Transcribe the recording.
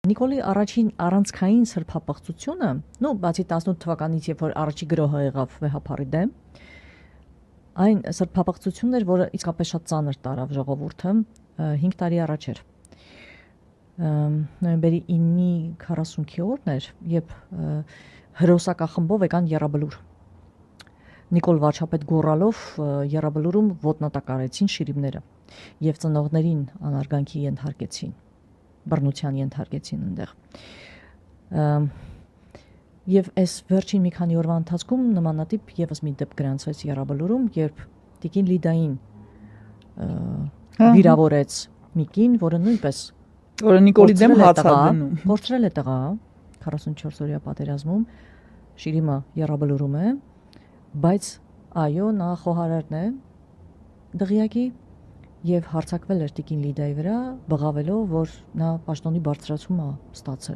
Նիկոլի առաջին առանցքային սրբապղծությունը, բացի 18 թվականից, երբ որ առաջի գրոհը եղավ վեհափառի դեմ, այն սրբապղծությունն էր, որը իսկապես շատ ծանր տարավ ժողովուրդը, 5 տարի առաջ էր։ Նոյեմբերի 9-ի 40-ի օրն էր, երբ հրոսակախմբով եկան Եռաբլուր։ Նիկոլ վարչապետ գոռալով Եռաբլուրում ոտնատակ արեցին շիրիմները եւ ծնողներին անարգանքի ենթարկեցին, բռնության ենթարկեցին այնտեղ։ Եվ այս վերջին մի քանի օրվա ընթացքում նմանատիպ եւս մի դեպք գրանցվեց Եռաբլուրում, երբ տիկին Լիդային վիրավորեց մի կին, որը նույնպես Նիկոլի դեմ հաց է դնում։ Կորցրել է տղա 44-օրյա պատերազմում, շիրիմը Եռաբլուրում է, բայց այո, նա խոհարարն է դղյակի եւ հարձակվել էր տիկին Լիդայի վրա, բղավելով, որ նա պաշտոնի բարձրացում է ստացել։